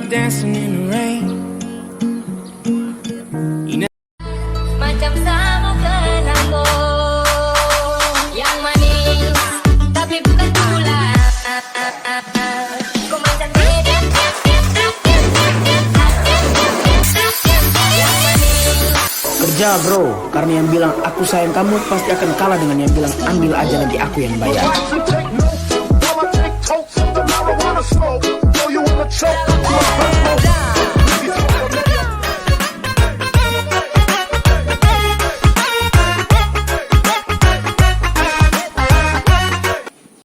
dancing in the rain. Macam sambutan ambo yang manis, tapi bukan gula. Ku macam beda. Kerja bro, karena yang bilang aku sayang kamu pasti akan kalah dengan yang bilang ambil aja nanti aku yang bayar.